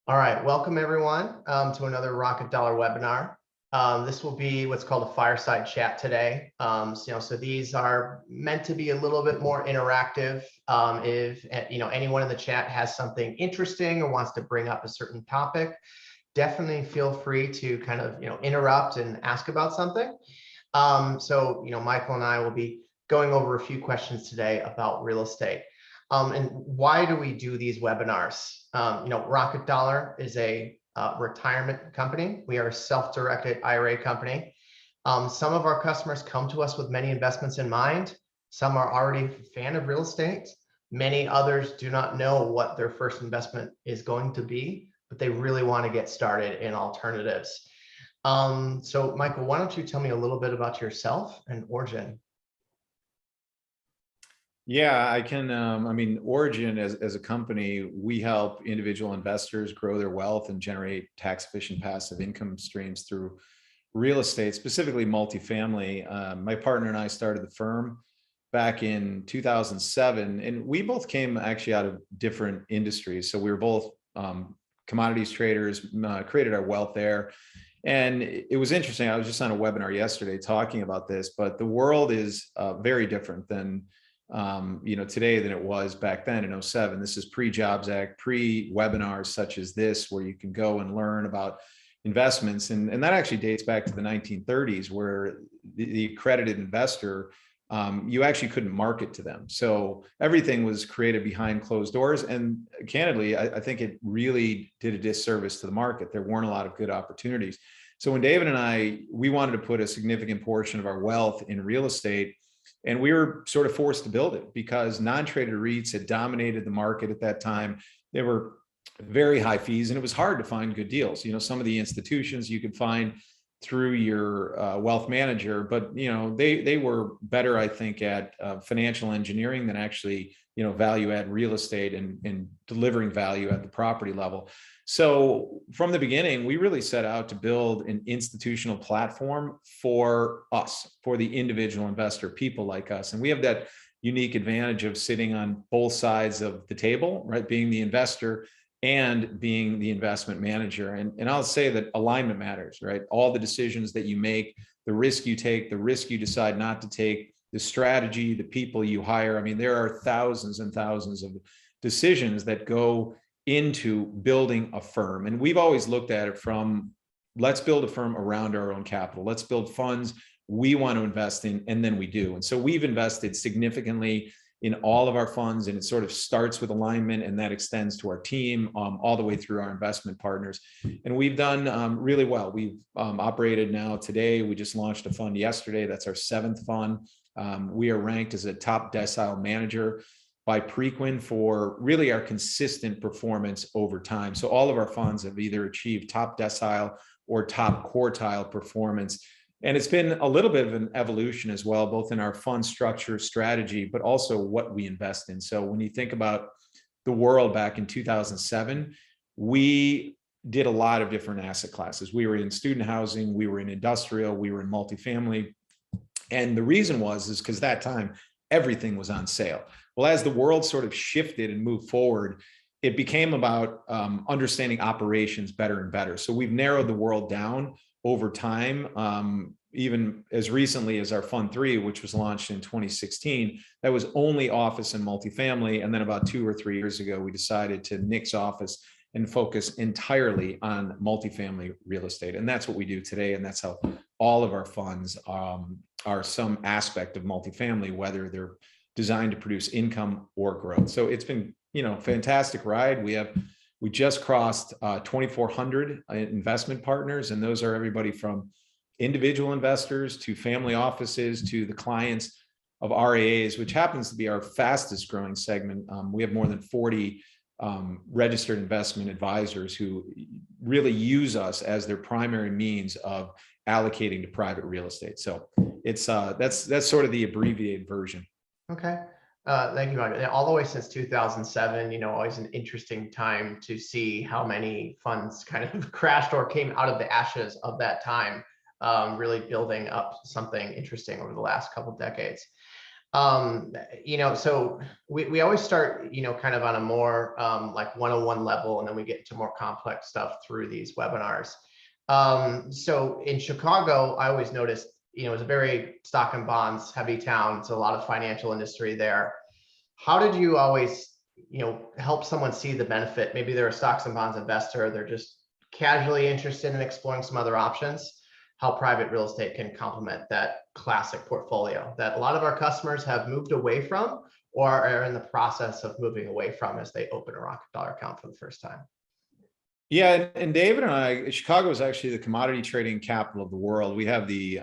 All right, welcome everyone to another Rocket Dollar webinar. This will be what's called a fireside chat today. So these are meant to be a little bit more interactive. If anyone in the chat has something interesting or wants to bring up a certain topic, definitely feel free to kind of interrupt and ask about something. Michael and I will be going over a few questions today about real estate. And why do we do these webinars? Rocket Dollar is a retirement company. We are a self-directed IRA company. Some of our customers come to us with many investments in mind. Some are already a fan of real estate. Many others do not know what their first investment is going to be, but they really want to get started in alternatives. So Michael, why don't you tell me a little bit about yourself and Origin? Yeah, I can. Origin as a company, we help individual investors grow their wealth and generate tax-efficient passive income streams through real estate, specifically multifamily. My partner and I started the firm back in 2007, and we both came actually out of different industries. So we were both commodities traders, created our wealth there. And it was interesting. I was just on a webinar yesterday talking about this, but the world is very different than today than it was back then in 07. This is pre-Jobs Act, pre-webinars such as this, where you can go and learn about investments. And that actually dates back to the 1930s, where the accredited investor, you actually couldn't market to them. So everything was created behind closed doors. And candidly, I think it really did a disservice to the market. There weren't a lot of good opportunities. So when David and we wanted to put a significant portion of our wealth in real estate, and we were sort of forced to build it because non-traded REITs had dominated the market at that time. They were very high fees, and it was hard to find good deals. Some of the institutions you could find through your wealth manager, but they were better, I think, at financial engineering than actually value add real estate and delivering value at the property level. So from the beginning, we really set out to build an institutional platform for us, for the individual investor, people like us. And we have that unique advantage of sitting on both sides of the table, right? Being the investor and being the investment manager. And I'll say that alignment matters, right? All the decisions that you make, the risk you take, the risk you decide not to take, the strategy, the people you hire. There are thousands and thousands of decisions that go into building a firm. And we've always looked at it from, let's build a firm around our own capital. Let's build funds we want to invest in, and then we do. And so we've invested significantly in all of our funds, and it sort of starts with alignment, and that extends to our team all the way through our investment partners. And we've done really well. We've operated now today. We just launched a fund yesterday. That's our 7th fund. We are ranked as a top decile manager by Preqin for really our consistent performance over time. So all of our funds have either achieved top decile or top quartile performance. And it's been a little bit of an evolution as well, both in our fund structure strategy, but also what we invest in. So when you think about the world back in 2007, we did a lot of different asset classes. We were in student housing, we were in industrial, we were in multifamily. And the reason is because that time, everything was on sale. Well, as the world sort of shifted and moved forward, it became about understanding operations better and better. So we've narrowed the world down over time, even as recently as our Fund 3, which was launched in 2016, that was only office and multifamily. And then about 2 or 3 years ago, we decided to nix office and focus entirely on multifamily real estate. And that's what we do today. And that's how all of our funds are some aspect of multifamily, whether they're designed to produce income or growth. So it's been, fantastic ride. We just crossed 2,400 investment partners, and those are everybody from individual investors to family offices to the clients of RIAs, which happens to be our fastest growing segment. We have more than 40 registered investment advisors who really use us as their primary means of allocating to private real estate. So it's that's sort of the abbreviated version. Okay. Thank you, Michael. All the way since 2007, always an interesting time to see how many funds kind of crashed or came out of the ashes of that time, really building up something interesting over the last couple of decades. Um, so we always start, kind of on a more like 101 level, and then we get into more complex stuff through these webinars. So in Chicago, I always noticed, it's a very stock and bonds heavy town. It's a lot of financial industry there. How did you always, help someone see the benefit? Maybe they're a stocks and bonds investor, they're just casually interested in exploring some other options. How private real estate can complement that classic portfolio that a lot of our customers have moved away from or are in the process of moving away from as they open a Rocket Dollar account for the first time. Yeah, and David and I, Chicago is actually the commodity trading capital of the world. We have the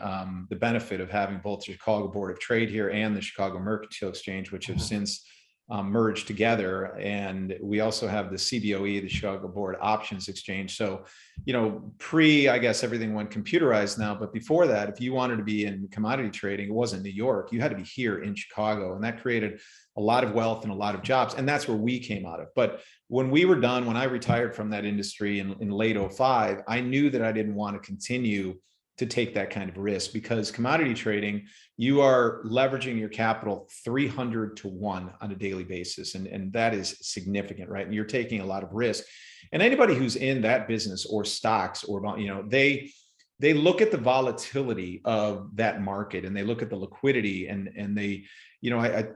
benefit of having both the Chicago Board of Trade here and the Chicago Mercantile Exchange, which have since merged together. And we also have the CBOE, the Chicago Board Options Exchange. So, I guess everything went computerized now, but before that, if you wanted to be in commodity trading, it wasn't New York, you had to be here in Chicago. And that created a lot of wealth and a lot of jobs. And that's where we came out of. But when we were done, when I retired from that industry in late 05, I knew that I didn't want to continue to take that kind of risk, because commodity trading, you are leveraging your capital 300 to 1 on a daily basis. And that is significant, right? And you're taking a lot of risk. And anybody who's in that business or stocks or, they look at the volatility of that market, and they look at the liquidity, and they,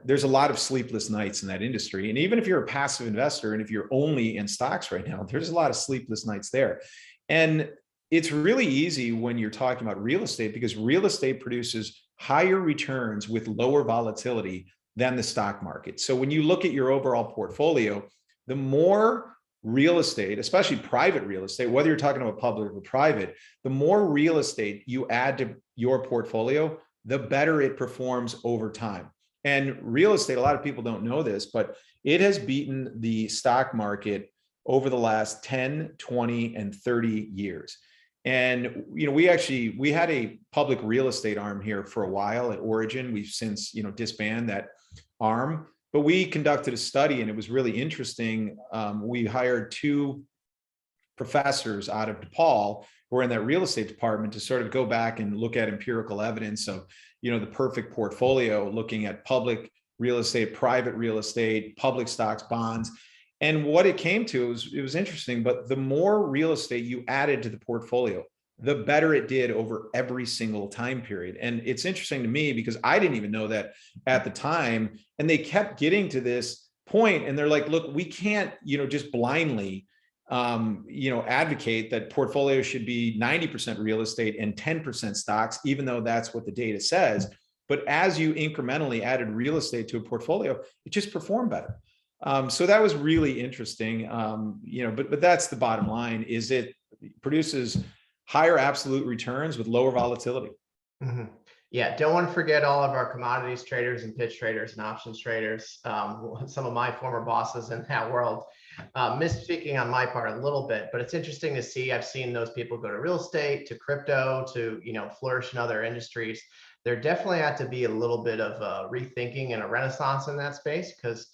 there's a lot of sleepless nights in that industry. And even if you're a passive investor, and if you're only in stocks right now, there's a lot of sleepless nights there. And it's really easy when you're talking about real estate, because real estate produces higher returns with lower volatility than the stock market. So when you look at your overall portfolio, the more real estate, especially private real estate, whether you're talking about public or private, the more real estate you add to your portfolio, the better it performs over time. And real estate, a lot of people don't know this, but it has beaten the stock market over the last 10, 20, and 30 years. And, we had a public real estate arm here for a while at Origin. We've since, disbanded that arm, but we conducted a study, and it was really interesting. We hired 2 professors out of DePaul who are in that real estate department to sort of go back and look at empirical evidence of, the perfect portfolio, looking at public real estate, private real estate, public stocks, bonds. And what it came to, it was interesting, but the more real estate you added to the portfolio, the better it did over every single time period. And it's interesting to me because I didn't even know that at the time. And they kept getting to this point, and they're like, look, we can't, just blindly, advocate that portfolio should be 90% real estate and 10% stocks, even though that's what the data says. But as you incrementally added real estate to a portfolio, it just performed better. So that was really interesting. But that's the bottom line, is it produces higher absolute returns with lower volatility. Mm-hmm. Yeah, don't want to forget all of our commodities traders and pitch traders and options traders. Some of my former bosses in that world. Misspeaking on my part a little bit, but it's interesting to see. I've seen those people go to real estate, to crypto, to flourish in other industries. There definitely had to be a little bit of a rethinking and a renaissance in that space, because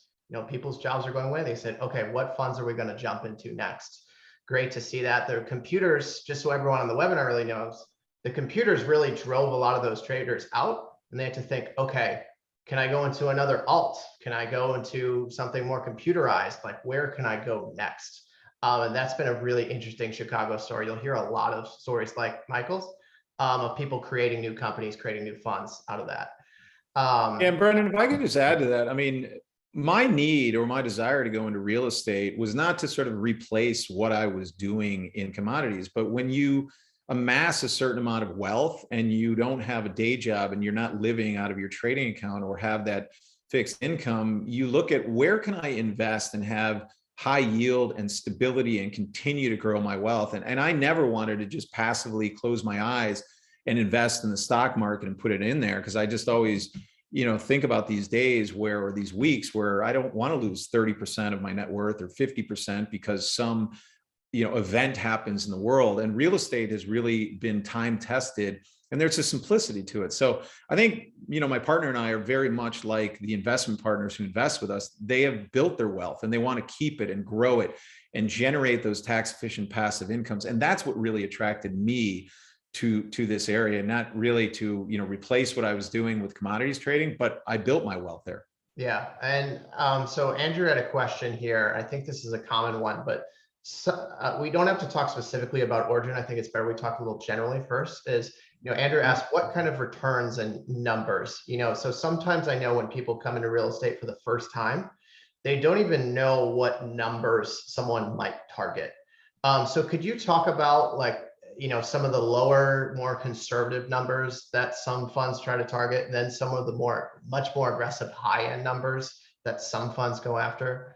people's jobs are going away. They said, okay, what funds are we going to jump into next? Great to see that. The computers, just so everyone on the webinar really knows, the computers really drove a lot of those traders out, and they had to think, okay, can I go into another alt? Can I go into something more computerized? Like, where can I go next? And that's been a really interesting Chicago story. You'll hear a lot of stories like Michael's, of people creating new companies, creating new funds out of that. And Brendan, if I could just add to that, I mean, my need or my desire to go into real estate was not to sort of replace what I was doing in commodities, but when you amass a certain amount of wealth and you don't have a day job and you're not living out of your trading account or have that fixed income, you look at where can I invest and have high yield and stability and continue to grow my wealth. And I never wanted to just passively close my eyes and invest in the stock market and put it in there, because I just always think about these days or these weeks where I don't want to lose 30% of my net worth or 50% because some event happens in the world. And real estate has really been time tested, and there's a simplicity to it. So I think, my partner and I are very much like the investment partners who invest with us. They have built their wealth and they want to keep it and grow it and generate those tax efficient passive incomes. And that's what really attracted me to this area, not really to, replace what I was doing with commodities trading, but I built my wealth there. Yeah. And so Andrew had a question here. I think this is a common one, but we don't have to talk specifically about Origin. I think it's better we talk a little generally first. Andrew asked what kind of returns and numbers, so sometimes I know when people come into real estate for the first time, they don't even know what numbers someone might target. So could you talk about some of the lower, more conservative numbers that some funds try to target, and then some of the much more aggressive high-end numbers that some funds go after?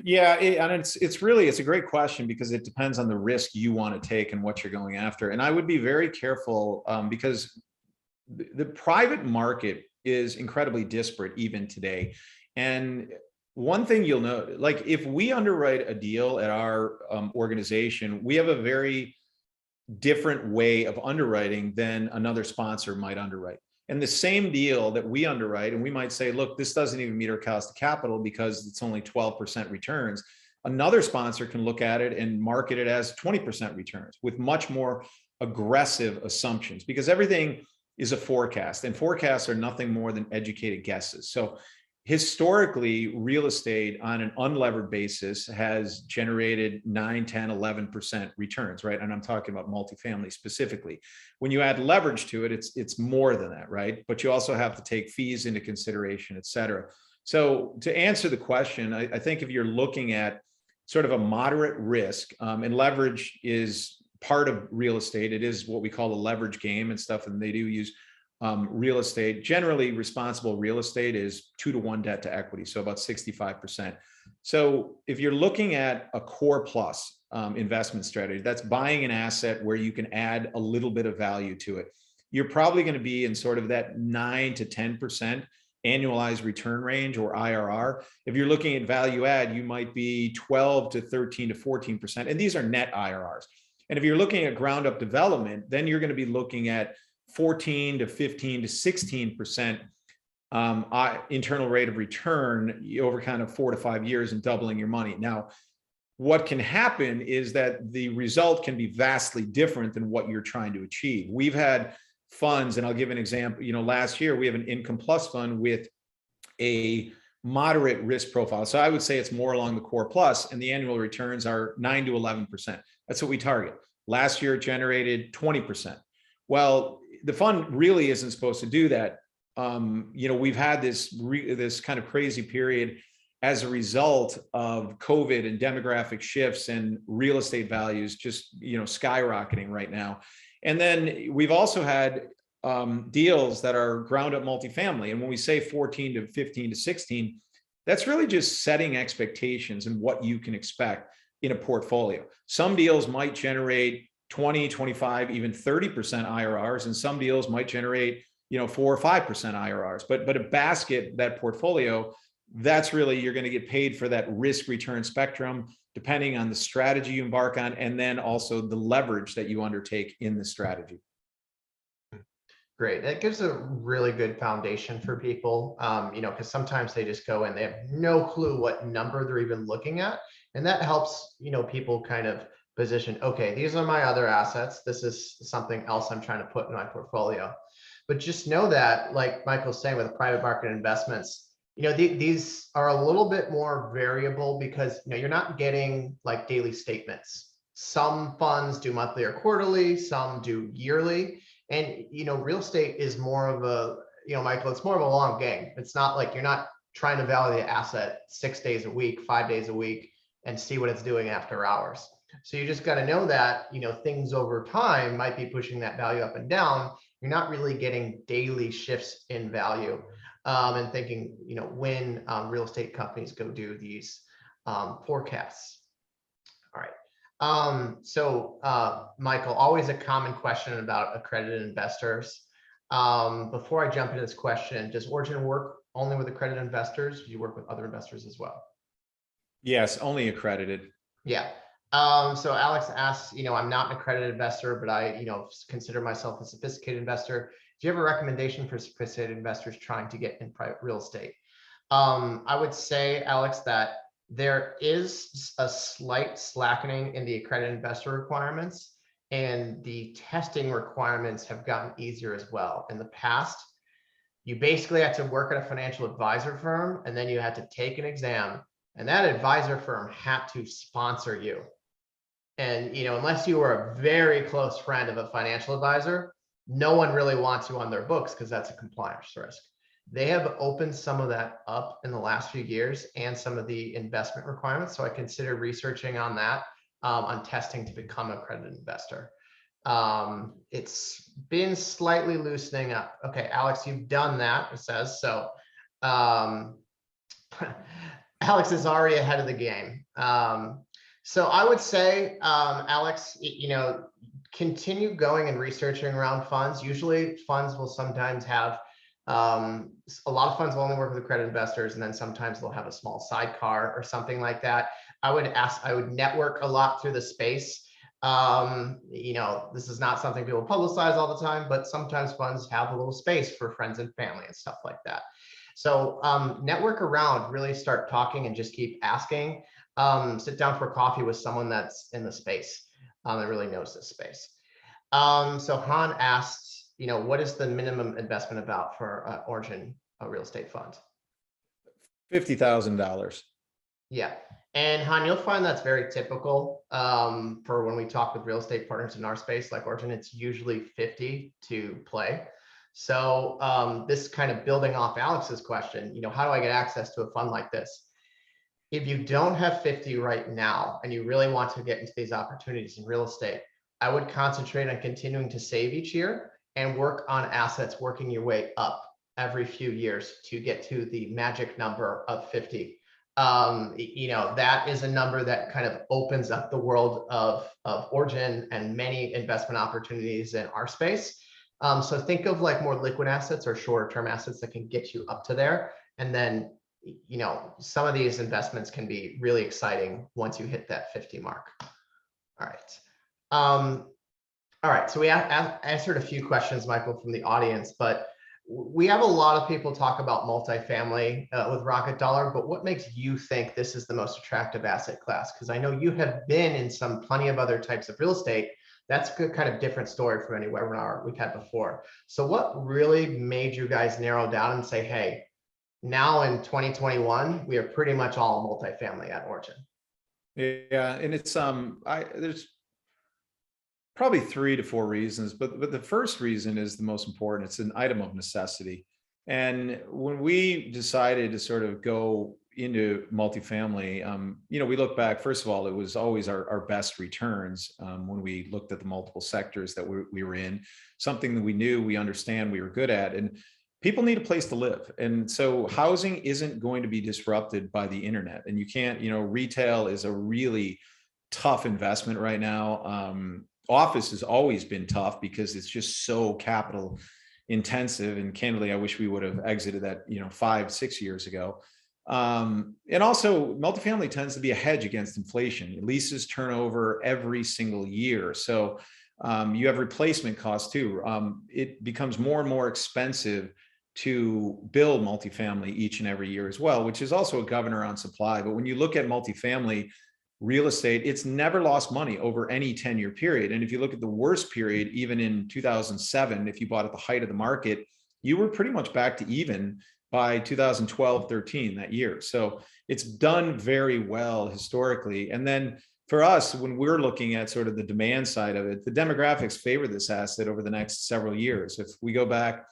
Yeah, and it's a great question because it depends on the risk you want to take and what you're going after. And I would be very careful because the private market is incredibly disparate even today. And one thing you'll know, like if we underwrite a deal at our organization, we have a very different way of underwriting than another sponsor might underwrite. And the same deal that we underwrite, and we might say, look, this doesn't even meet our cost of capital because it's only 12% returns. Another sponsor can look at it and market it as 20% returns with much more aggressive assumptions, because everything is a forecast, and forecasts are nothing more than educated guesses. So historically, real estate on an unlevered basis has generated 9, 10, 11% returns, right? And I'm talking about multifamily specifically. When you add leverage to it, it's more than that, right? But you also have to take fees into consideration, et cetera. So to answer the question, I think if you're looking at sort of a moderate risk, and leverage is part of real estate, it is what we call a leverage game and stuff, and they do use real estate. Generally, responsible real estate is 2-to-1 debt to equity, so about 65%. So if you're looking at a core plus investment strategy, that's buying an asset where you can add a little bit of value to it, you're probably going to be in sort of that 9 to 10% annualized return range, or IRR. If you're looking at value add, you might be 12 to 13 to 14%, and these are net IRRs. And if you're looking at ground up development, then you're going to be looking at 14 to 15 to 16% internal rate of return over kind of 4 to 5 years and doubling your money. Now, what can happen is that the result can be vastly different than what you're trying to achieve. We've had funds, and I'll give an example. Last year we have an income plus fund with a moderate risk profile. So I would say it's more along the core plus, and the annual returns are 9 to 11%. That's what we target. Last year it generated 20%. Well, the fund really isn't supposed to do that. We've had this kind of crazy period as a result of COVID and demographic shifts and real estate values just skyrocketing right now. And then we've also had deals that are ground up multifamily. And when we say 14 to 15 to 16, that's really just setting expectations and what you can expect in a portfolio. Some deals might generate 20, 25, even 30% IRRs, and some deals might generate 4 or 5% IRRs. But a basket, that portfolio, that's really, you're going to get paid for that risk return spectrum depending on the strategy you embark on, and then also the leverage that you undertake in the strategy. Great. That gives a really good foundation for people, because sometimes they just go in, they have no clue what number they're even looking at. And that helps, people kind of position, okay, these are my other assets. This is something else I'm trying to put in my portfolio. But just know that, like Michael's saying, with private market investments, these are a little bit more variable because, you're not getting like daily statements. Some funds do monthly or quarterly, some do yearly. And, real estate is more of a, Michael, it's more of a long game. It's not like you're not trying to value the asset 6 days a week, 5 days a week, and see what it's doing after hours. So you just got to know that, things over time might be pushing that value up and down. You're not really getting daily shifts in value, and thinking, when real estate companies go do these forecasts. All right. Michael, always a common question about accredited investors. Before I jump into this question, does Origin work only with accredited investors? Do you work with other investors as well? Yes, only accredited. Yeah. So Alex asks, I'm not an accredited investor, but I, consider myself a sophisticated investor. Do you have a recommendation for sophisticated investors trying to get in private real estate? I would say, Alex, that there is a slight slackening in the accredited investor requirements. and the testing requirements have gotten easier as well. In the past, you basically had to work at a financial advisor firm, and then you had to take an exam, and that advisor firm had to sponsor you. And unless you were a very close friend of a financial advisor, no one really wants you on their books because that's a compliance risk. They have opened some of that up in the last few years, and some of the investment requirements. So I consider researching on that, on testing to become a accredited investor. It's been slightly loosening up. Okay, Alex, you've done that, it says. So Alex is already ahead of the game. So I would say, Alex, continue going and researching around funds. Usually funds will sometimes have, a lot of funds will only work with accredited investors, and then sometimes they'll have a small sidecar or something like that. I would network a lot through the space. This is not something people publicize all the time, but sometimes funds have a little space for friends and family and stuff like that. So network around, really start talking and just keep asking. Sit down for coffee with someone that's in the space, that really knows this space. So Han asks, what is the minimum investment about for Origin real estate fund? $50,000. Yeah. And Han, you'll find that's very typical for when we talk with real estate partners in our space, like Origin, it's usually 50 to play. So this kind of building off Alex's question, how do I get access to a fund like this? If you don't have 50 right now, and you really want to get into these opportunities in real estate, I would concentrate on continuing to save each year and work on assets, working your way up every few years to get to the magic number of 50. That is a number that kind of opens up the world of Origin and many investment opportunities in our space. So think of like more liquid assets or shorter term assets that can get you up to there. And then, some of these investments can be really exciting once you hit that 50 mark. All right. So we answered a few questions, Michael, from the audience, but we have a lot of people talk about multifamily with Rocket Dollar, but what makes you think this is the most attractive asset class? Because I know you have been in plenty of other types of real estate. That's a kind of different story from any webinar we've had before. So what really made you guys narrow down and say, hey, now in 2021, we are pretty much all multifamily at Origin? Yeah, and it's there's probably 3 to 4 reasons, but the first reason is the most important. It's an item of necessity. And when we decided to sort of go into multifamily, we look back, first of all, it was always our best returns when we looked at the multiple sectors that we were in, something that we knew, we understand, we were good at. And people need a place to live. And so housing isn't going to be disrupted by the internet. And you can't, retail is a really tough investment right now. Office has always been tough because it's just so capital intensive. And candidly, I wish we would have exited that, 5-6 years ago. And also multifamily tends to be a hedge against inflation. Leases turn over every single year. So you have replacement costs too. It becomes more and more expensive to build multifamily each and every year as well, which is also a governor on supply. But when you look at multifamily real estate, it's never lost money over any 10-year period. And if you look at the worst period, even in 2007, if you bought at the height of the market, you were pretty much back to even by 2012-13, that year. So it's done very well historically. And then for us, when we're looking at sort of the demand side of it, the demographics favor this asset over the next several years. If we go back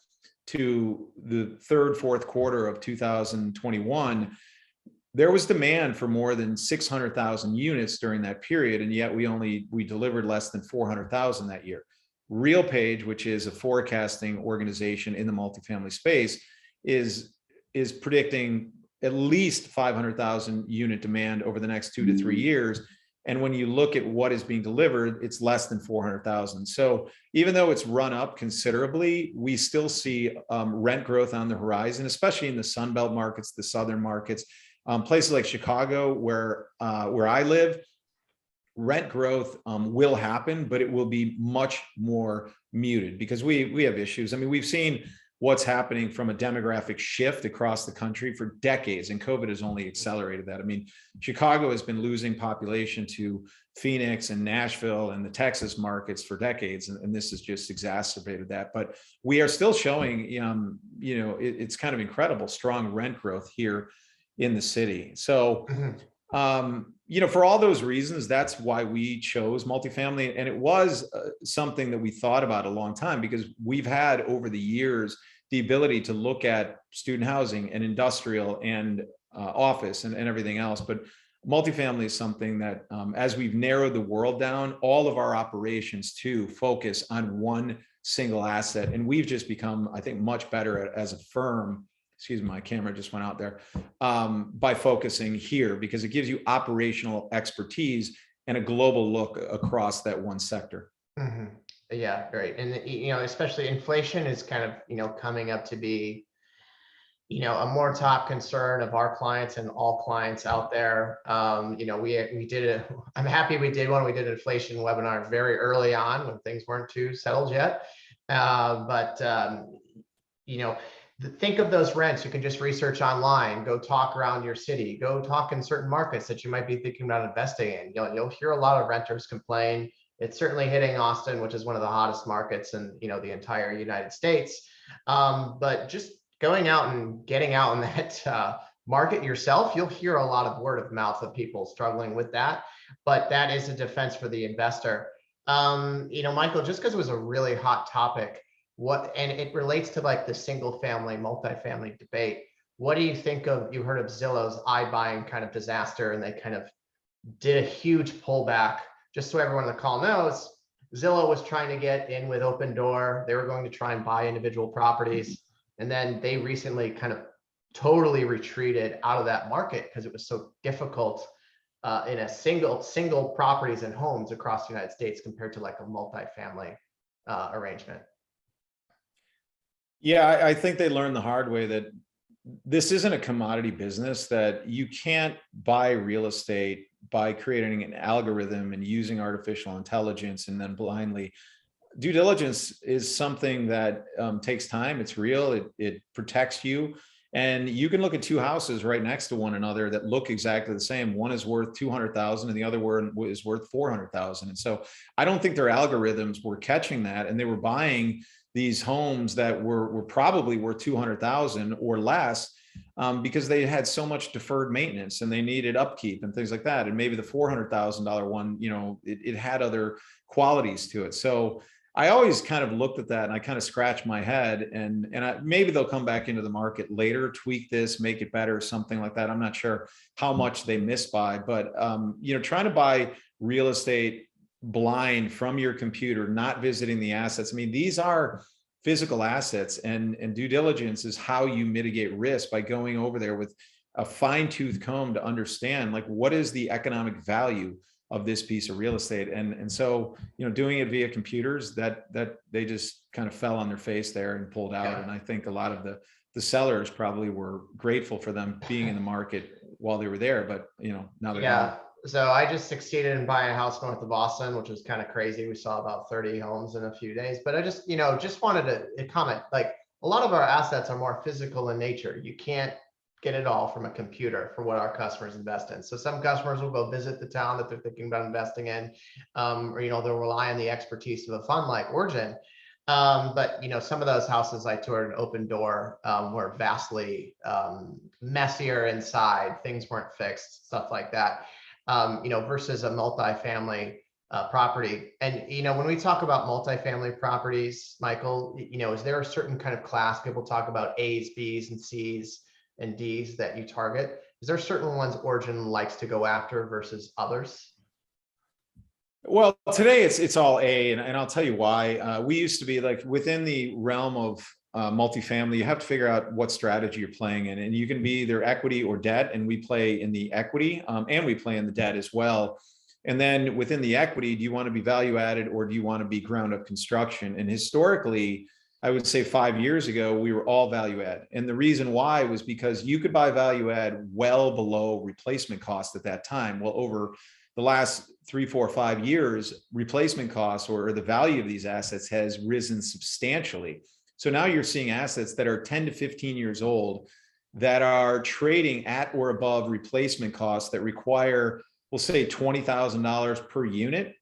to the third, fourth quarter of 2021, there was demand for more than 600,000 units during that period, and yet we delivered less than 400,000 that year. RealPage, which is a forecasting organization in the multifamily space, is predicting at least 500,000 unit demand over the next 2 to 3 years. And when you look at what is being delivered, it's less than 400,000. So even though it's run up considerably, we still see rent growth on the horizon, especially in the Sunbelt markets, the southern markets. Places like Chicago, where I live, rent growth will happen, but it will be much more muted because we have issues. I mean, we've seen what's happening from a demographic shift across the country for decades, and COVID has only accelerated that. I mean, Chicago has been losing population to Phoenix and Nashville and the Texas markets for decades, and this has just exacerbated that. But we are still showing, it's kind of incredible, strong rent growth here in the city. So, for all those reasons, that's why we chose multifamily. And it was something that we thought about a long time, because we've had over the years the ability to look at student housing and industrial and office and everything else. But multifamily is something that, as we've narrowed the world down, all of our operations too focus on one single asset. And we've just become, I think, much better as a firm. Excuse me, my camera just went out there, by focusing here, because it gives you operational expertise and a global look across that one sector. Yeah, great. And, especially inflation is kind of, coming up to be, a more top concern of our clients and all clients out there. I'm happy we did one. We did an inflation webinar very early on when things weren't too settled yet. Think of those rents. You can just research online, go talk around your city, go talk in certain markets that you might be thinking about investing in. You'll hear a lot of renters complain. It's certainly hitting Austin, which is one of the hottest markets in, the entire United States. But just going out and getting out in that market yourself, you'll hear a lot of word of mouth of people struggling with that. But that is a defense for the investor. Michael, just because it was a really hot topic, and it relates to like the single family, multifamily debate. What do you think of, you heard of Zillow's iBuying kind of disaster, and they kind of did a huge pullback. Just so everyone on the call knows, Zillow was trying to get in with Open Door. They were going to try and buy individual properties. And then they recently kind of totally retreated out of that market because it was so difficult in a single properties and homes across the United States compared to like a multifamily arrangement. Yeah, I think they learned the hard way that this isn't a commodity business, that you can't buy real estate by creating an algorithm and using artificial intelligence and then blindly. Due diligence is something that takes time. It's real. It protects you. And you can look at two houses right next to one another that look exactly the same. One is worth 200,000 and the other one is worth 400,000. And so I don't think their algorithms were catching that. And they were buying these homes that were probably worth 200,000 or less, because they had so much deferred maintenance and they needed upkeep and things like that. And maybe the $400,000 one, it had other qualities to it. So I always kind of looked at that and I kind of scratched my head, and maybe they'll come back into the market later, tweak this, make it better, something like that. I'm not sure how much they miss by, but trying to buy real estate blind from your computer, not visiting the assets. I mean, these are physical assets, and due diligence is how you mitigate risk, by going over there with a fine-tooth comb to understand, like, what is the economic value of this piece of real estate. And so, doing it via computers, that they just kind of fell on their face there and pulled out. Yeah. And I think a lot of the sellers probably were grateful for them being in the market while they were there, but now they're gone. So I just succeeded in buying a house north of Boston, which was kind of crazy. We saw about 30 homes in a few days, but I just wanted to comment, like, a lot of our assets are more physical in nature. You can't get it all from a computer for what our customers invest in. So some customers will go visit the town that they're thinking about investing in, or they'll rely on the expertise of a fund like Origin. But some of those houses I toured in Open Door were vastly messier inside. Things weren't fixed, stuff like that. Versus a multifamily property. And, when we talk about multifamily properties, Michael, is there a certain kind of class? People talk about A's, B's, and C's and D's that you target. Is there certain ones Origin likes to go after versus others? Well, today it's all A, and I'll tell you why. We used to be like, within the realm of multifamily, you have to figure out what strategy you're playing in, and you can be either equity or debt, and we play in the equity, and we play in the debt as well. And then within the equity, do you want to be value added or do you want to be ground up construction? And historically, I would say 5 years ago, we were all value add. And the reason why was because you could buy value add well below replacement cost at that time. Well, over the last 3, 4, 5 years, replacement costs or the value of these assets has risen substantially. So now you're seeing assets that are 10 to 15 years old that are trading at or above replacement costs that require, we'll say $20,000 per unit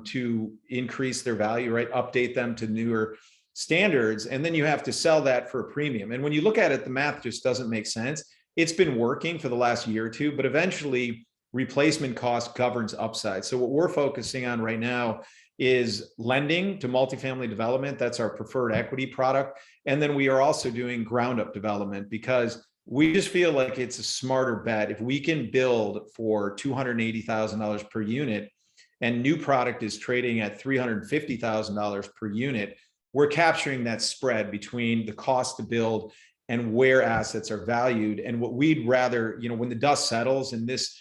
to increase their value, right? Update them to newer standards. And then you have to sell that for a premium. And when you look at it, the math just doesn't make sense. It's been working for the last year or two, but eventually replacement cost governs upside. So what we're focusing on right now is lending to multifamily development. That's our preferred equity product. And then we are also doing ground up development because we just feel like it's a smarter bet. If we can build for $280,000 per unit and new product is trading at $350,000 per unit, we're capturing that spread between the cost to build and where assets are valued. And what we'd rather, when the dust settles and this,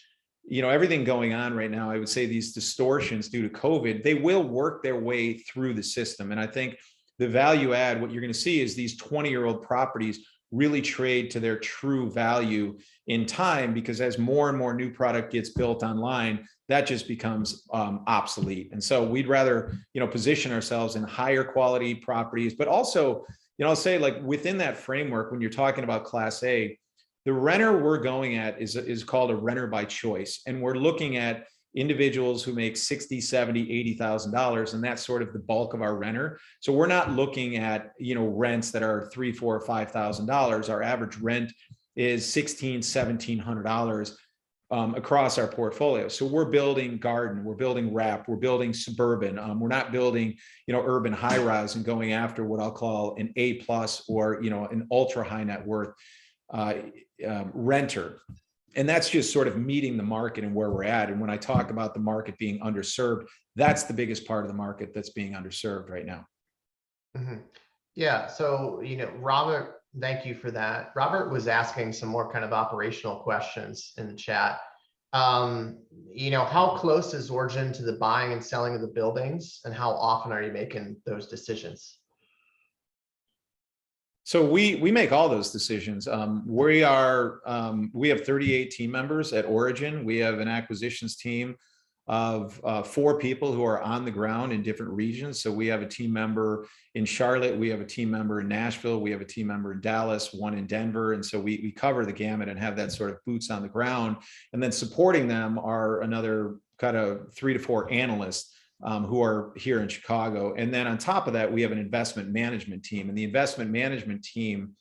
everything going on right now, I would say these distortions due to COVID, they will work their way through the system. And I think the value add, what you're going to see is these 20-year-old properties really trade to their true value in time, because as more and more new product gets built online, that just becomes obsolete. And so we'd rather, position ourselves in higher quality properties, but also, I'll say like within that framework, when you're talking about Class A, the renter we're going at is called a renter by choice. And we're looking at individuals who make $60,000, $70,000, $80,000, and that's sort of the bulk of our renter. So we're not looking at, rents that are $3,000, $4,000, $5,000. Our average rent is $1,600, $1,700 across our portfolio. So we're building garden, we're building wrap, we're building suburban. We're not building, urban high rise and going after what I'll call an A plus or, an ultra high net worth renter. And that's just sort of meeting the market and where we're at. And when I talk about the market being underserved, that's the biggest part of the market that's being underserved right now. Mm-hmm. Yeah. So, Robert, thank you for that. Robert was asking some more kind of operational questions in the chat. How close is Origin to the buying and selling of the buildings, and how often are you making those decisions? So we make all those decisions. We have 38 team members at Origin. We have an acquisitions team of 4 people who are on the ground in different regions. So we have a team member in Charlotte, we have a team member in Nashville, we have a team member in Dallas, one in Denver. And so we cover the gamut and have that sort of boots on the ground. And then supporting them are another kind of 3 to 4 analysts who are here in Chicago. And then on top of that, we have an investment management team. And the investment management team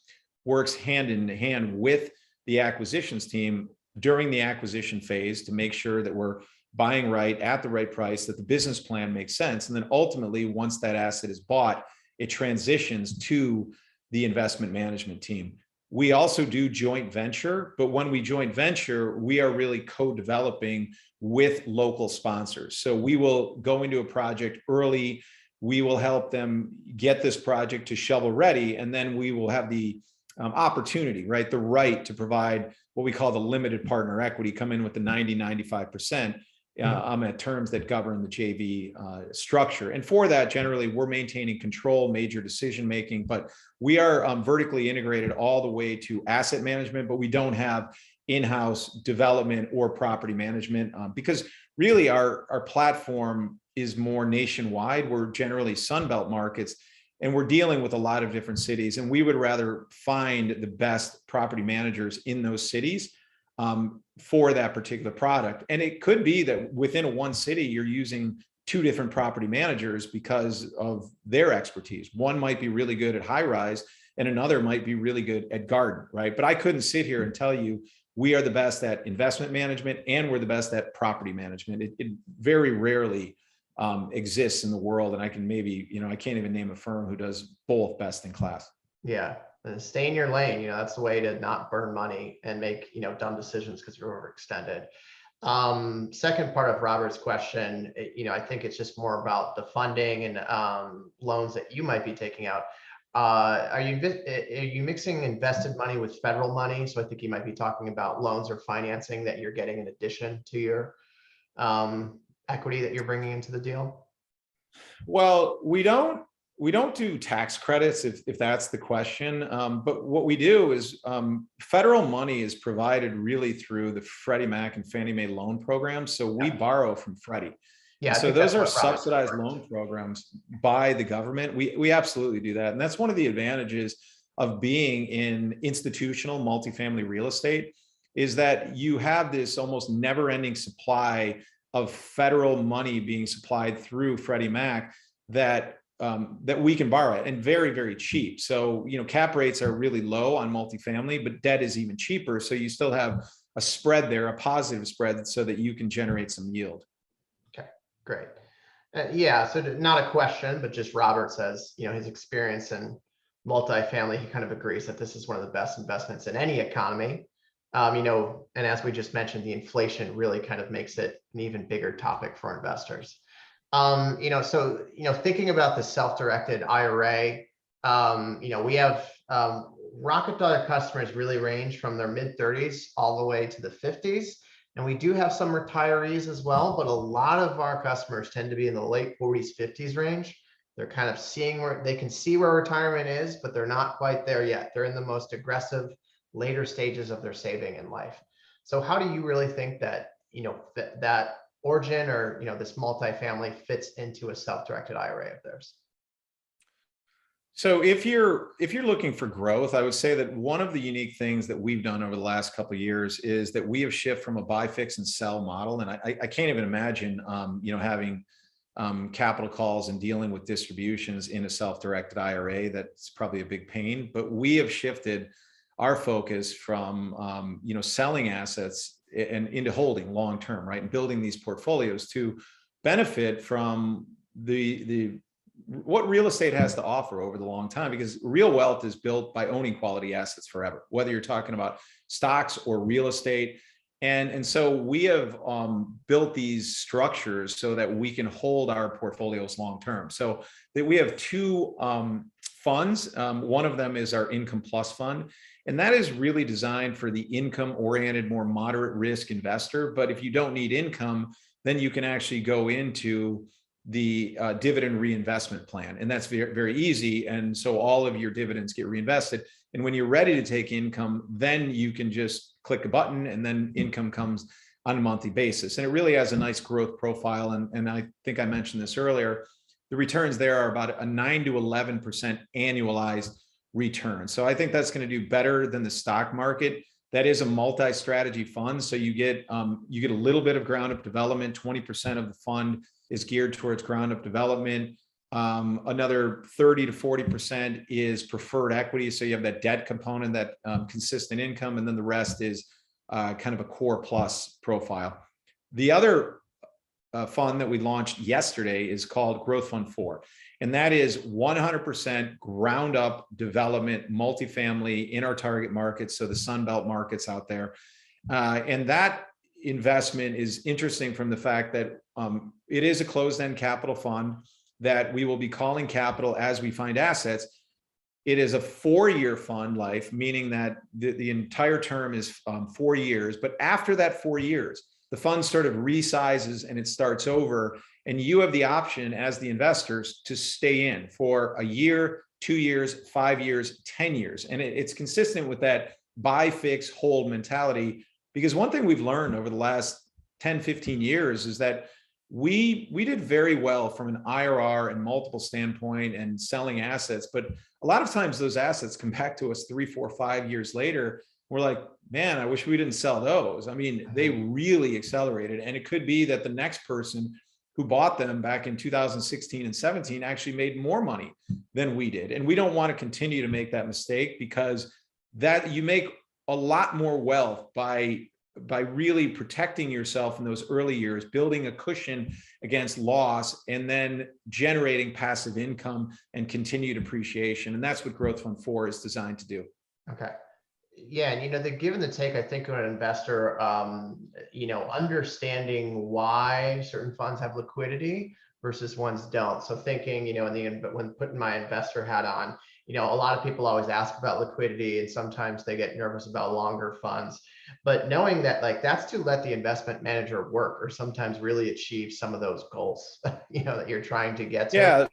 works hand in hand with the acquisitions team during the acquisition phase to make sure that we're buying right at the right price, that the business plan makes sense. And then ultimately, once that asset is bought, it transitions to the investment management team. We also do joint venture, but when we joint venture, we are really co-developing with local sponsors. So we will go into a project early, we will help them get this project to shovel ready, and then we will have the opportunity, right? The right to provide what we call the limited partner equity, come in with the 90, 95%. At terms that govern the JV structure. And for that, generally, we're maintaining control, major decision-making, but we are vertically integrated all the way to asset management, but we don't have in-house development or property management because really our platform is more nationwide. We're generally Sunbelt markets, and we're dealing with a lot of different cities, and we would rather find the best property managers in those cities for that particular product. And it could be that within one city, you're using 2 different property managers because of their expertise. One might be really good at high rise and another might be really good at garden, right? But I couldn't sit here and tell you we are the best at investment management and we're the best at property management. It very rarely exists in the world. And I can maybe, I can't even name a firm who does both best in class. Yeah. And stay in your lane. That's the way to not burn money and make, dumb decisions because you're overextended. Second part of Robert's question, I think it's just more about the funding and loans that you might be taking out. Are you mixing invested money with federal money? So I think you might be talking about loans or financing that you're getting in addition to your equity that you're bringing into the deal. Well, we don't do tax credits if that's the question. But what we do is federal money is provided really through the Freddie Mac and Fannie Mae loan programs. So we borrow from Freddie. Yeah, And I so think those that's are what Robert's subsidized referring to. loan programs by the government. We absolutely do that. And that's one of the advantages of being in institutional multifamily real estate, is that you have this almost never ending supply of federal money being supplied through Freddie Mac that that we can borrow at, and very, very cheap. So, cap rates are really low on multifamily, but debt is even cheaper. So you still have a spread there, a positive spread, so that you can generate some yield. Okay, great. Yeah, so not a question, but just Robert says, his experience in multifamily, he kind of agrees that this is one of the best investments in any economy. And as we just mentioned, the inflation really kind of makes it an even bigger topic for investors. Thinking about the self-directed IRA, we have Rocket Dollar customers really range from their mid-30s all the way to the 50s. And we do have some retirees as well, but a lot of our customers tend to be in the late 40s, 50s range. They're kind of seeing where they can see where retirement is, but they're not quite there yet. They're in the most aggressive later stages of their saving in life. So how do you really think that, that origin or, this multifamily fits into a self-directed IRA of theirs? So if you're looking for growth, I would say that one of the unique things that we've done over the last couple of years is that we have shifted from a buy, fix, and sell model. And I can't even imagine, having capital calls and dealing with distributions in a self-directed IRA. That's probably a big pain. But we have shifted our focus from, selling assets and into holding long term, right, and building these portfolios to benefit from what real estate has to offer over the long time, because real wealth is built by owning quality assets forever, whether you're talking about stocks or real estate. And so we have built these structures so that we can hold our portfolios long term. So that we have two funds. One of them is our Income Plus Fund. And that is really designed for the income oriented, more moderate risk investor. But if you don't need income, then you can actually go into the dividend reinvestment plan. And that's very, very easy. And so all of your dividends get reinvested. And when you're ready to take income, then you can just click a button and then income comes on a monthly basis. And it really has a nice growth profile. And I think I mentioned this earlier, the returns there are about a 9 to 11% annualized return. So I think that's going to do better than the stock market. That is a multi-strategy fund. So you get a little bit of ground up development. 20% of the fund is geared towards ground up development. Another 30 to 40% is preferred equity. So you have that debt component, that consistent income, and then the rest is kind of a core plus profile. The other fund that we launched yesterday is called Growth Fund 4. And that is 100% ground up development, multifamily in our target markets. So the Sunbelt markets out there. And that investment is interesting from the fact that it is a closed-end capital fund that we will be calling capital as we find assets. It is a 4-year fund life, meaning that the entire term is 4 years. But after that 4 years, the fund sort of resizes and it starts over. And you have the option as the investors to stay in for a year, 2 years, 5 years, 10 years. And it's consistent with that buy, fix, hold mentality. Because one thing we've learned over the last 10, 15 years is that we did very well from an IRR and multiple standpoint and selling assets. But a lot of times those assets come back to us 3, 4, 5 years later. We're like, man, I wish we didn't sell those. I mean, they really accelerated. And it could be that the next person who bought them back in 2016 and 17 actually made more money than we did. And we don't want to continue to make that mistake, because that you make a lot more wealth by really protecting yourself in those early years, building a cushion against loss, and then generating passive income and continued appreciation. And that's what Growth Fund 4 is designed to do. Okay. Yeah, and the give and the take, I think, of an investor, understanding why certain funds have liquidity versus ones don't. So thinking, when putting my investor hat on, a lot of people always ask about liquidity, and sometimes they get nervous about longer funds. But knowing that, that's to let the investment manager work, or sometimes really achieve some of those goals, that you're trying to get to. Yeah.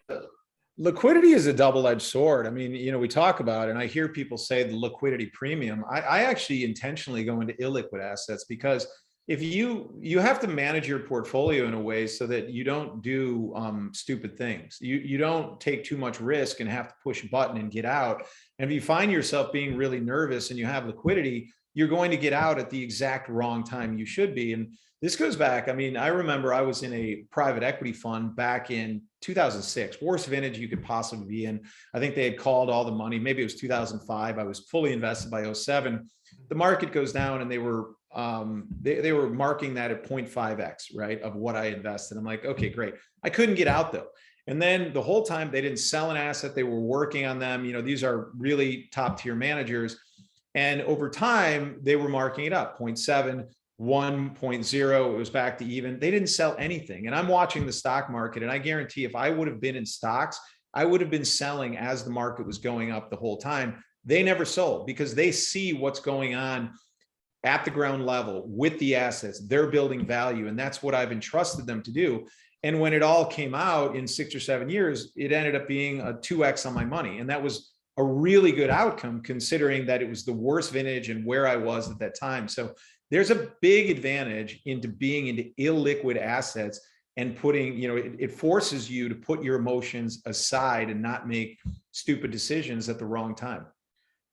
Liquidity is a double-edged sword. I mean, we talk about it, and I hear people say the liquidity premium. I actually intentionally go into illiquid assets, because if you have to manage your portfolio in a way so that you don't do stupid things. You don't take too much risk and have to push a button and get out. And if you find yourself being really nervous and you have liquidity, you're going to get out at the exact wrong time you should be. And this goes back, I mean, I remember I was in a private equity fund back in 2006, worst vintage you could possibly be in. I think they had called all the money. Maybe it was 2005. I was fully invested by '07. The market goes down and they were marking that at 0.5x, right, of what I invested. I'm like, okay, great. I couldn't get out though. And then the whole time they didn't sell an asset. They were working on them. You know, these are really top tier managers. And over time, they were marking it up 0.7, 1.0. It was back to even. They didn't sell anything. And I'm watching the stock market. And I guarantee if I would have been in stocks, I would have been selling as the market was going up the whole time. They never sold because they see what's going on at the ground level with the assets. They're building value. And that's what I've entrusted them to do. And when it all came out in 6 or 7 years, it ended up being a 2x on my money. And that was a really good outcome considering that it was the worst vintage and where I was at that time. So there's a big advantage into being into illiquid assets and putting, you know, it forces you to put your emotions aside and not make stupid decisions at the wrong time.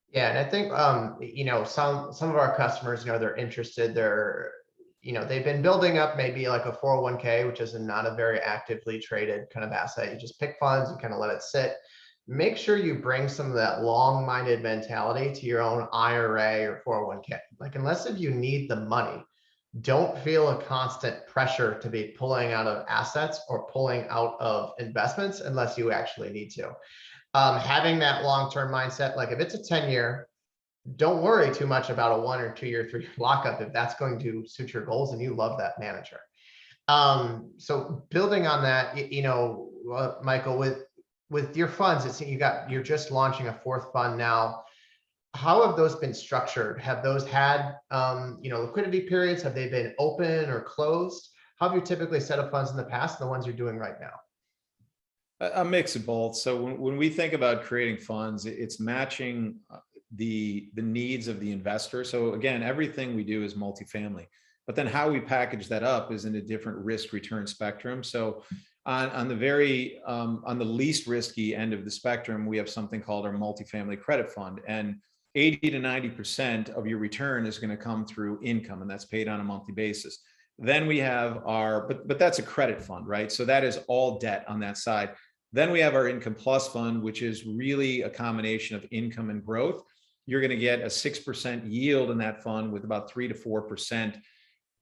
Yeah, and I think you know, some of our customers, you know, they're interested. They're, you know, they've been building up maybe like a 401k, which is not a very actively traded kind of asset. You just pick funds, you kind of let it sit. Make sure you bring some of that long-minded mentality to your own IRA or 401k. Like, unless if you need the money, don't feel a constant pressure to be pulling out of assets or pulling out of investments unless you actually need to. Having that long-term mindset, like if it's a 10-year, don't worry too much about a 1 or 2 year, 3 year lockup if that's going to suit your goals and you love that manager. So building on that, you know, Michael, with your funds, it's you're just launching a 4th fund now. How have those been structured? Have those had you know, liquidity periods? Have they been open or closed? How have you typically set up funds in the past and the ones you're doing right now? A mix of both. So when we think about creating funds, it's matching the needs of the investor. So again, everything we do is multifamily, but then how we package that up is in a different risk return spectrum. So on the least risky end of the spectrum, we have something called our multifamily credit fund, and 80 to 90% of your return is going to come through income, and that's paid on a monthly basis. Then we have but that's a credit fund, right? So that is all debt on that side. Then we have our income plus fund, which is really a combination of income and growth. You're going to get a 6% yield in that fund with about 3 to 4%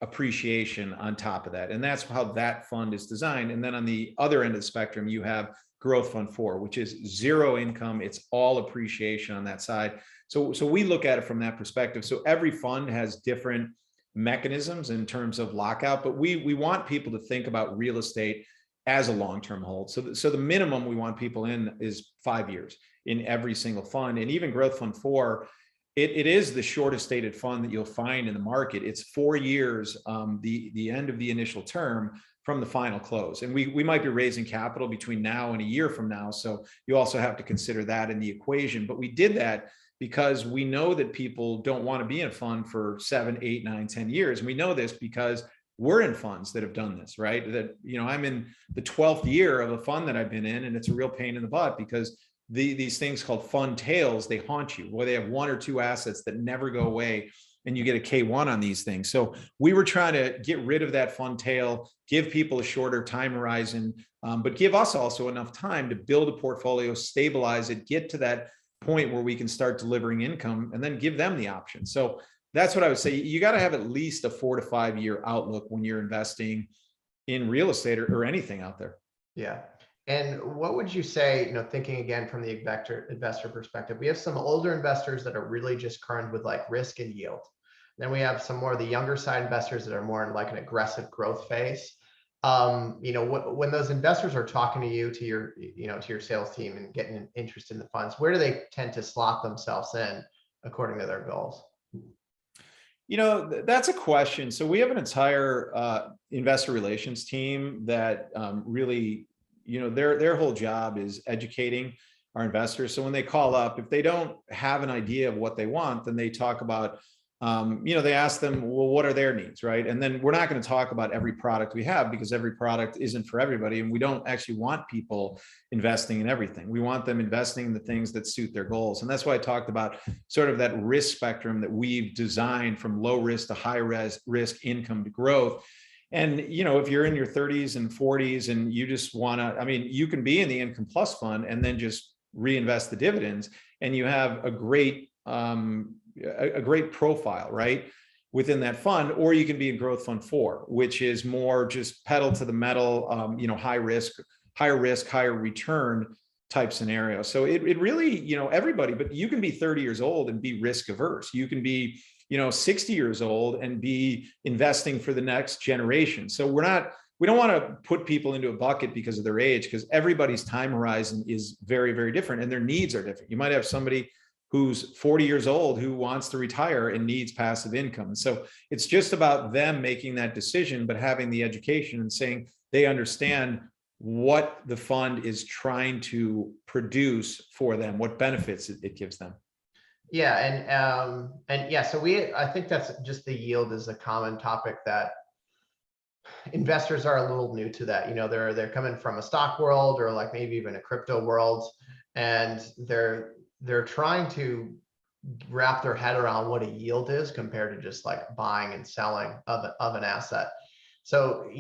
appreciation on top of that. And that's how that fund is designed. And then on the other end of the spectrum, you have Growth Fund 4, which is zero income. It's all appreciation on that side. So we look at it from that perspective. So every fund has different mechanisms in terms of lockout, but we want people to think about real estate as a long-term hold. So the minimum we want people in is 5 years in every single fund. And even Growth Fund 4, it is the shortest dated fund that you'll find in the market. It's 4 years, the end of the initial term from the final close. And we might be raising capital between now and a year from now. So you also have to consider that in the equation. But we did that because we know that people don't want to be in a fund for 7, 8, 9, 10 years. And we know this because we're in funds that have done this, right? That, you know, I'm in the 12th year of a fund that I've been in, and it's a real pain in the butt because these things called fund tails, they haunt you, where they have 1 or 2 assets that never go away, and you get a K1 on these things. So we were trying to get rid of that fund tail, give people a shorter time horizon, but give us also enough time to build a portfolio, stabilize it, get to that point where we can start delivering income, and then give them the option. So that's what I would say. You got to have at least a 4 to 5 year outlook when you're investing in real estate or anything out there. Yeah. And what would you say, you know, thinking again from the investor perspective, we have some older investors that are really just current with like risk and yield. Then we have some more of the younger side investors that are more in like an aggressive growth phase. You know, when those investors are talking to you, to your, you know, to your sales team and getting an interest in the funds, where do they tend to slot themselves in according to their goals? You know, that's a question. So we have an entire investor relations team that really, you know, their whole job is educating our investors. So when they call up, if they don't have an idea of what they want, then they talk about they ask them, well, what are their needs, right? And then we're not going to talk about every product we have because every product isn't for everybody. And we don't actually want people investing in everything. We want them investing in the things that suit their goals. And that's why I talked about sort of that risk spectrum that we've designed from low risk to high risk income to growth. And, if you're in your 30s and 40s and you just want to, you can be in the income plus fund and then just reinvest the dividends, and you have a great profile, right, within that fund. Or you can be in growth fund 4, which is more just pedal to the metal, higher risk, higher return type scenario. So it really, everybody, but you can be 30 years old and be risk averse. You can be 60 years old and be investing for the next generation. So we don't want to put people into a bucket because of their age, because everybody's time horizon is very, very different and their needs are different. You might have somebody who's 40 years old who wants to retire and needs passive income. So it's just about them making that decision, but having the education and saying they understand what the fund is trying to produce for them, what benefits it gives them. Yeah, and yeah, so I think that's just the yield is a common topic that investors are a little new to that. They're coming from a stock world or like maybe even a crypto world, and they're trying to wrap their head around what a yield is compared to just like buying and selling of an asset. So,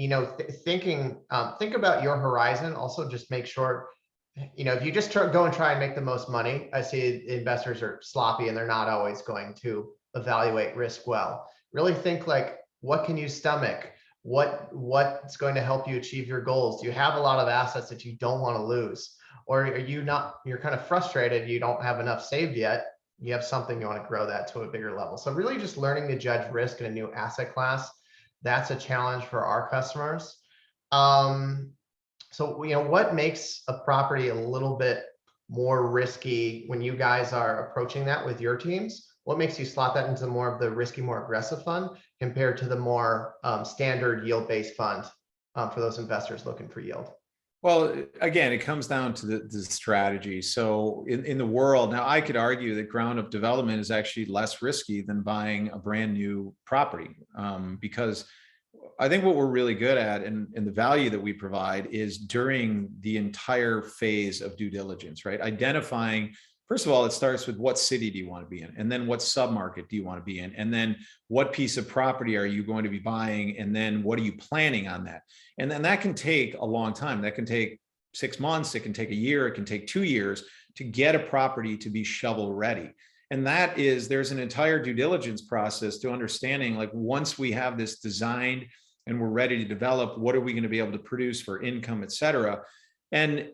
think about your horizon. Also, just make sure, if you just go and try and make the most money, I see investors are sloppy and they're not always going to evaluate risk well. Really think like, what can you stomach? What's going to help you achieve your goals? Do you have a lot of assets that you don't want to lose? Or are you not, you're kind of frustrated, you don't have enough saved yet, you have something you want to grow that to a bigger level. So really just learning to judge risk in a new asset class, that's a challenge for our customers. So, what makes a property a little bit more risky when you guys are approaching that with your teams? What makes you slot that into more of the risky, more aggressive fund compared to the more standard yield-based fund for those investors looking for yield? Well, again, it comes down to the strategy. So in the world, now I could argue that ground up development is actually less risky than buying a brand new property, because I think what we're really good at and the value that we provide is during the entire phase of due diligence, right? Identifying, first of all, it starts with what city do you want to be in? And then what submarket do you want to be in? And then what piece of property are you going to be buying? And then what are you planning on that? And then that can take a long time. That can take 6 months. It can take a year. It can take 2 years to get a property to be shovel ready. And there's an entire due diligence process to understanding, like, once we have this designed and we're ready to develop, what are we going to be able to produce for income, et cetera? And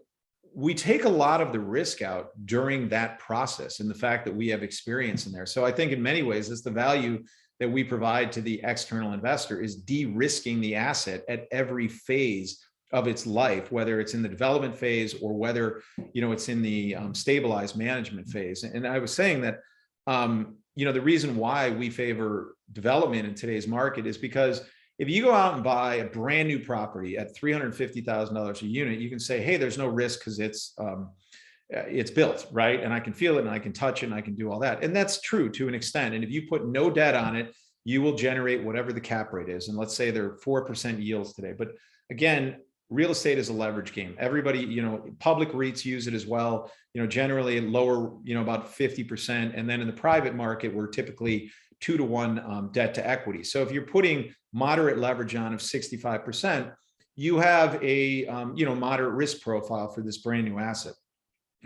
we take a lot of the risk out during that process and the fact that we have experience in there. So I think in many ways, it's the value that we provide to the external investor is de-risking the asset at every phase of its life, whether it's in the development phase or whether, it's in the stabilized management phase. And I was saying that, the reason why we favor development in today's market is because if you go out and buy a brand new property at $350,000 a unit, you can say, hey, there's no risk because it's built, right? And I can feel it and I can touch it and I can do all that. And that's true to an extent. And if you put no debt on it, you will generate whatever the cap rate is. And let's say they're 4% yields today. But again, real estate is a leverage game. Everybody, public REITs use it as well, generally lower, about 50%. And then in the private market, we're typically 2 to 1 debt to equity. So if you're putting moderate leverage on of 65%, you have a moderate risk profile for this brand new asset.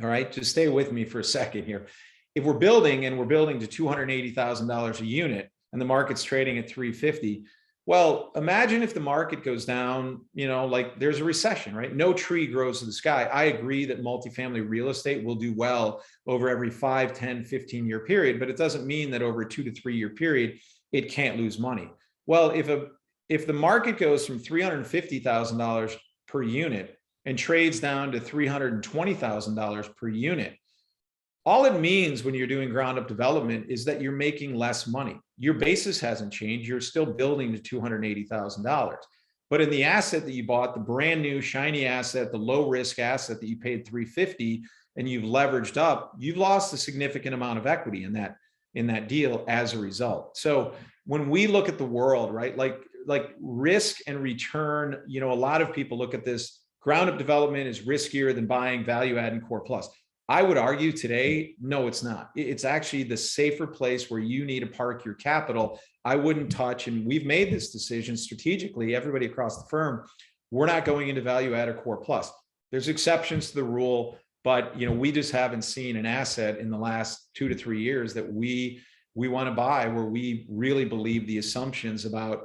All right, just stay with me for a second here. If we're building to $280,000 a unit and the market's trading at 350, well, imagine if the market goes down, like there's a recession, right? No tree grows to the sky. I agree that multifamily real estate will do well over every 5, 10, 15-year period, but it doesn't mean that over a 2 to 3 year period, it can't lose money. Well, if the market goes from $350,000 per unit and trades down to $320,000 per unit, all it means when you're doing ground up development is that you're making less money. Your basis hasn't changed. You're still building to $280,000. But in the asset that you bought, the brand new shiny asset, the low risk asset that you paid $350 and you've leveraged up, you've lost a significant amount of equity in in that deal as a result. So when we look at the world, right, like risk and return, you know, a lot of people look at this ground up development is riskier than buying value add and core plus. I would argue today, no, it's not. It's actually the safer place where you need to park your capital. I wouldn't touch, and we've made this decision strategically, everybody across the firm, we're not going into value add or core plus. There's exceptions to the rule, but you know, we just haven't seen an asset in the last 2 to 3 years that we want to buy where we really believe the assumptions about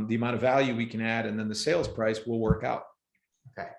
the amount of value we can add and then the sales price will work out. Okay,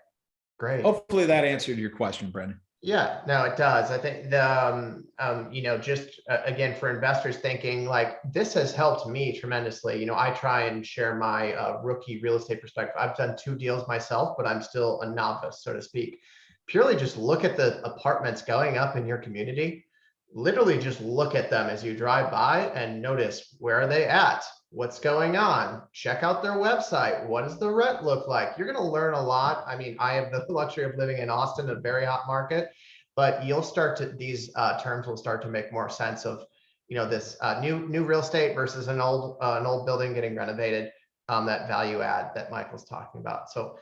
great. Hopefully that answered your question, Brendan. Yeah, no, it does. I think the, you know, just again, for investors thinking like this has helped me tremendously. You know, I try and share my rookie real estate perspective. I've done 2 deals myself, but I'm still a novice, so to speak. Purely just look at the apartments going up in your community. Literally just look at them as you drive by and notice, where are they at? What's going on? Check out their website. What does the rent look like? You're going to learn a lot. I mean, I have the luxury of living in Austin, a very hot market, but you'll start to, these terms will start to make more sense of, you know, this new real estate versus an old building getting renovated, that value add that Michael's talking about. So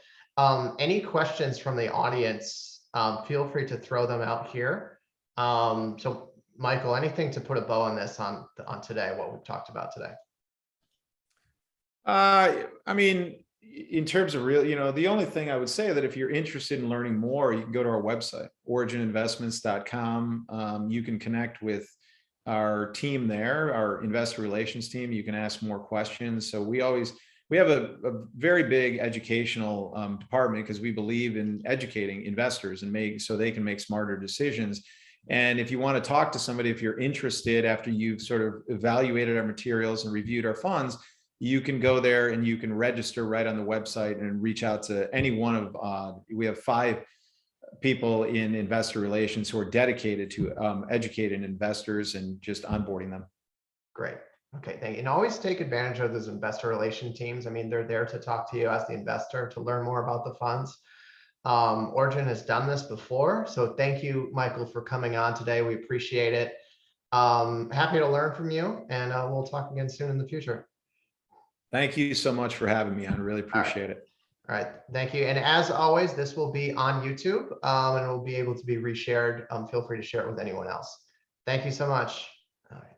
any questions from the audience, feel free to throw them out here. So Michael, anything to put a bow on this on today, what we've talked about today? I mean, in terms of real, you know, the only thing I would say that if you're interested in learning more, you can go to our website, origininvestments.com. You can connect with our team there, our investor relations team. You can ask more questions. So we have a very big educational department because we believe in educating investors and so they can make smarter decisions. And if you want to talk to somebody, if you're interested after you've sort of evaluated our materials and reviewed our funds, you can go there and you can register right on the website and reach out to any one of, we have 5 people in investor relations who are dedicated to educating investors and just onboarding them. Great. Okay, thank you. And always take advantage of those investor relation teams. I mean, they're there to talk to you as the investor to learn more about the funds. Origin has done this before. So thank you, Michael, for coming on today. We appreciate it. Happy to learn from you, and we'll talk again soon in the future. Thank you so much for having me on. Really appreciate it. All right. Thank you. And as always, this will be on YouTube and it will be able to be reshared. Feel free to share it with anyone else. Thank you so much. All right.